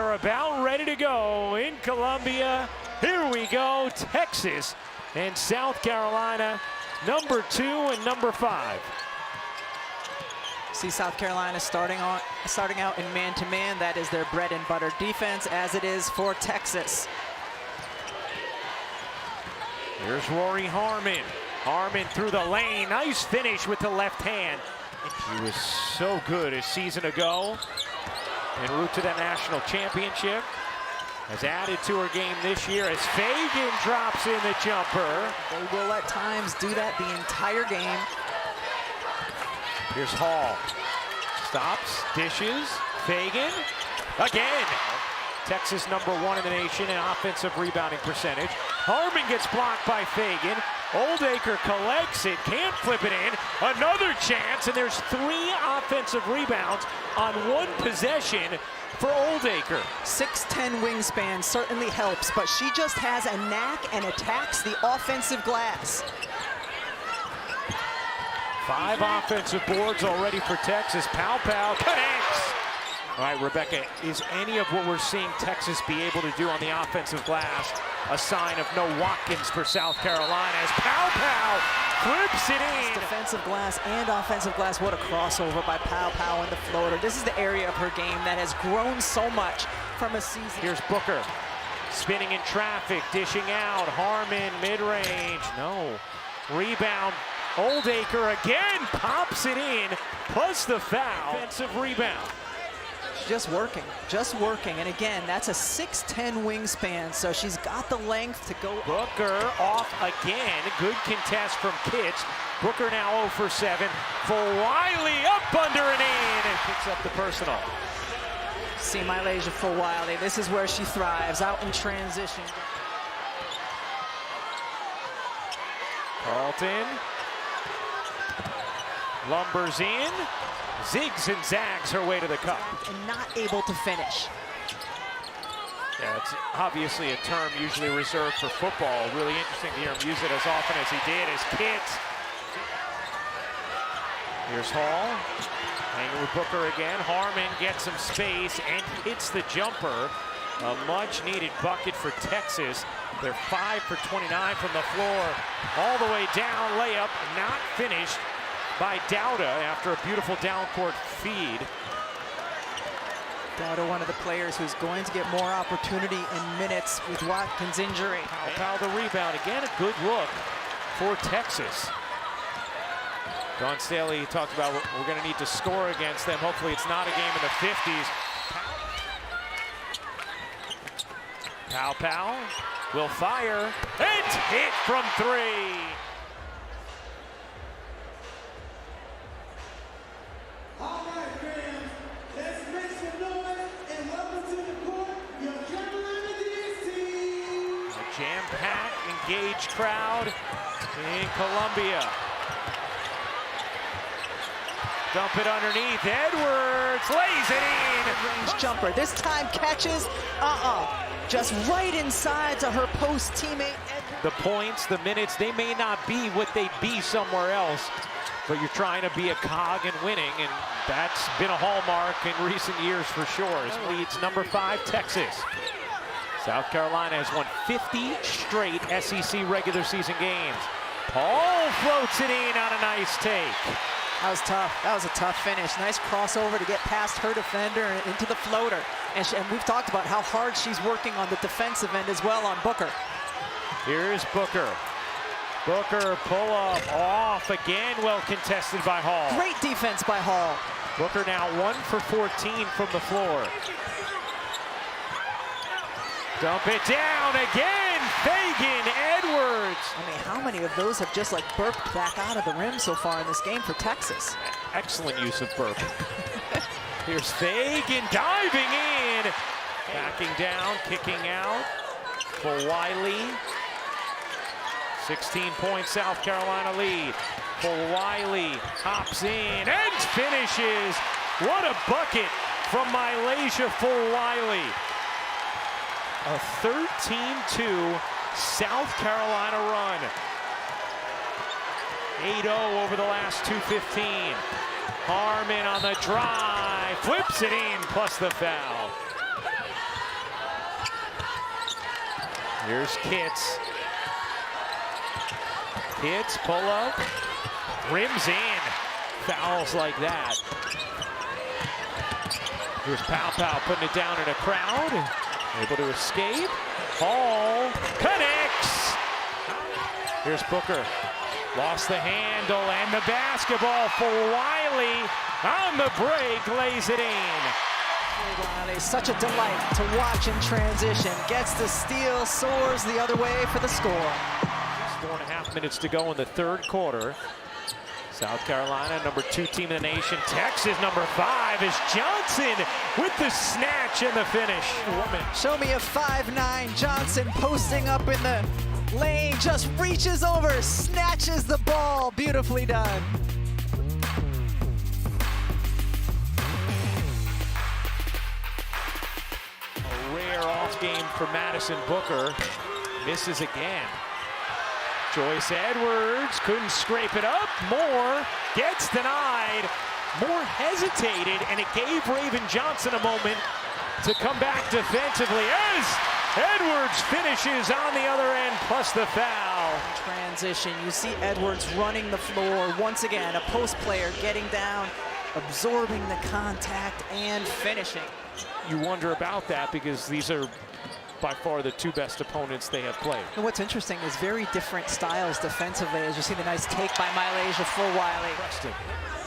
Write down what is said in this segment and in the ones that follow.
are about ready to go in Columbia. Here we go, Texas and South Carolina, number 2 and number 5. See South Carolina starting out in man-to-man. That is their bread and butter defense, as it is for Texas. Here's Rory Harmon. Harmon through the lane. Nice finish with the left hand. He was so good a season ago en route to the national championship. Has added to her game this year as Fagan drops in the jumper. They will at times do that the entire game. Here's Hall. Stops, dishes, Fagan. Again. Texas number 1 in the nation in offensive rebounding percentage. Harmon gets blocked by Fagan. Oldacre collects it, can't flip it in. Another chance, and there's 3 offensive rebounds on 1 possession for Oldacre. 6'10" wingspan certainly helps, but she just has a knack and attacks the offensive glass. 5 offensive boards already for Texas. Pow connects. All right, Rebecca, is any of what we're seeing Texas be able to do on the offensive glass a sign of no Watkins for South Carolina as Pow flips it in? Defensive glass and offensive glass. What a crossover by Pow in the floater. This is the area of her game that has grown so much from a season. Here's Booker spinning in traffic, dishing out. Harmon mid-range. No. Rebound. Oldacre again pops it in, plus the foul. Offensive rebound. Just working, and again, that's a 6'10" wingspan, so she's got the length to go. Booker off again, good contest from Kitts. Booker now 0 for 7. For Wiley, up under and in, and picks up the personal. See Malaysia for Wiley, this is where she thrives, out in transition. Carlton lumbers in. Zigs and zags her way to the cup. And not able to finish. Yeah, it's obviously a term usually reserved for football. Really interesting to hear him use it as often as he did as Kitts. Here's Hall. Hanging with Booker again. Harmon gets some space and hits the jumper. A much-needed bucket for Texas. They're 5 for 29 from the floor. All the way down, layup, not finished by Dowda after a beautiful downcourt feed. Dowda, one of the players who's going to get more opportunity in minutes with Watkins' injury. Powell the rebound. Again, a good look for Texas. Dawn Staley talked about we're going to need to score against them. Hopefully it's not a game in the 50s. Powell will fire and hit from 3. Jam-packed, engaged crowd in Columbia. Dump it underneath. Edwards lays it in. Range jumper. This time catches. Just right inside to her post teammate. The points, the minutes, they may not be what they'd be somewhere else, but you're trying to be a cog in winning, and that's been a hallmark in recent years for sure. As leads number 5, Texas. South Carolina has won 50 straight SEC regular season games. Paul floats it in on a nice take. That was tough. That was a tough finish. Nice crossover to get past her defender and into the floater. And we've talked about how hard she's working on the defensive end as well on Booker. Here's Booker. Booker pull up off again, well contested by Hall. Great defense by Hall. Booker now 1 for 14 from the floor. Dump it down again, Fagan, Edwards. I mean, how many of those have just like burped back out of the rim so far in this game for Texas? Excellent use of burp. Here's Fagan diving in. Backing down, kicking out for Wiley. 16-point South Carolina lead. For Wiley, hops in and finishes. What a bucket from Malaysia for Wiley. A 13-2 South Carolina run. 8-0 over the last 2:15. Harmon on the drive, flips it in, plus the foul. Here's Kitts. Kitts, pull up, rims in. Fouls like that. Here's Pow putting it down in a crowd. Able to escape. Hall connects. Here's Booker. Lost the handle and the basketball for Wiley. On the break, lays it in. Wiley, such a delight to watch in transition. Gets the steal, soars the other way for the score. 4.5 minutes to go in the third quarter. South Carolina, number 2 team in the nation. Texas, number 5, is Johnson with the snatch and the finish. Show me a 5'9" Johnson posting up in the lane, just reaches over, snatches the ball. Beautifully done. A rare off game for Madison Booker. Misses again. Joyce Edwards couldn't scrape it up. Moore gets denied. Moore hesitated, and it gave Raven Johnson a moment to come back defensively as Edwards finishes on the other end, plus the foul. Transition, you see Edwards running the floor. Once again, a post player getting down, absorbing the contact and finishing. You wonder about that because these are by far the 2 best opponents they have played. And what's interesting is very different styles defensively, as you see the nice take by Malaysia for Wiley.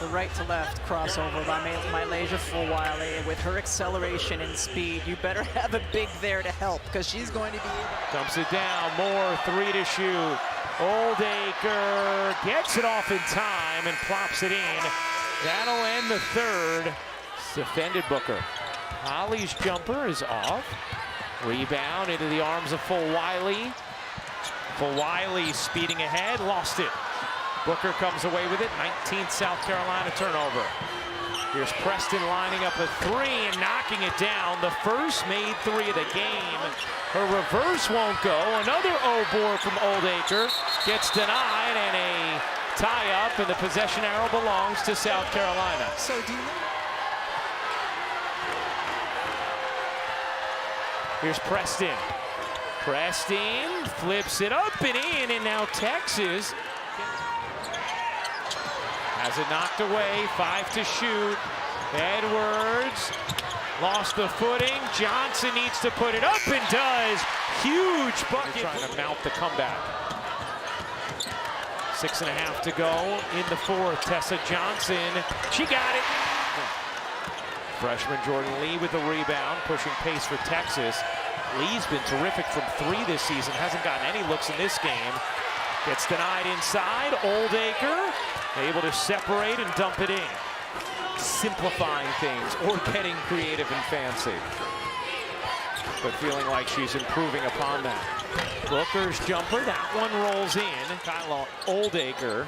The right to left crossover by Malaysia for Wiley. With her acceleration and speed, you better have a big there to help, because she's going to be able. Dumps it down, Moore 3 to shoot. Oldacre gets it off in time and plops it in. That'll end the third. Defended Booker. Holly's jumper is off. Rebound into the arms of Full Wiley. Full Wiley speeding ahead, lost it. Booker comes away with it, 19th South Carolina turnover. Here's Preston lining up a 3 and knocking it down. The first made 3 of the game. Her reverse won't go. Another O-board from Oldacre. Gets denied, and a tie-up, and the possession arrow belongs to South Carolina. So do you know? Here's Preston. Preston flips it up and in, and now Texas has it knocked away. 5 to shoot. Edwards lost the footing. Johnson needs to put it up and does. Huge bucket. They're trying to mount the comeback. 6.5 to go in the fourth. Tessa Johnson, she got it. Freshman Jordan Lee with the rebound, pushing pace for Texas. Lee's been terrific from 3 this season, hasn't gotten any looks in this game. Gets denied inside. Oldacre able to separate and dump it in. Simplifying things or getting creative and fancy. But feeling like she's improving upon that. Booker's jumper, that one rolls in. Kyla Oldacre,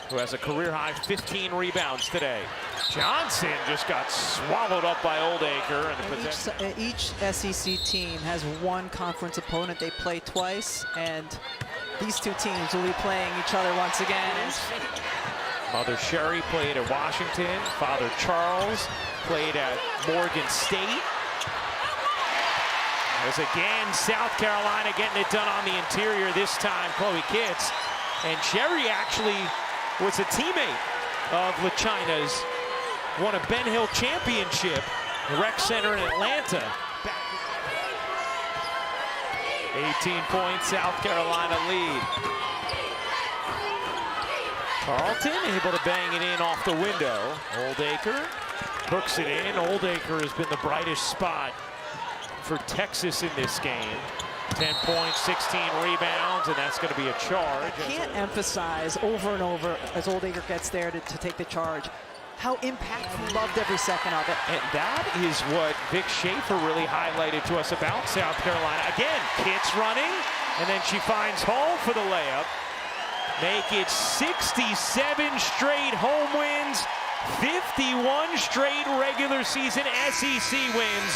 who has a career-high 15 rebounds today. Johnson just got swallowed up by Oldacre. And each SEC team has one conference opponent they play twice, and these 2 teams will be playing each other once again. Mother Sherry played at Washington. Father Charles played at Morgan State. As again, South Carolina getting it done on the interior this time, Chloe Kitts. And Sherry actually was a teammate of LaChina's, won a Ben Hill championship, rec center in Atlanta. 18-point South Carolina lead. Carlton able to bang it in off the window. Oldacre hooks it in. Oldacre has been the brightest spot for Texas in this game. 10 points, 16 rebounds, and that's going to be a charge. I can't emphasize over and over as Oldacre gets there to take the charge how impactful. Loved every second of it. And that is what Vic Schaefer really highlighted to us about South Carolina. Again, Kitts running, and then she finds Hall for the layup. Make it 67 straight home wins, 51 straight regular season SEC wins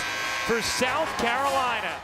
for South Carolina.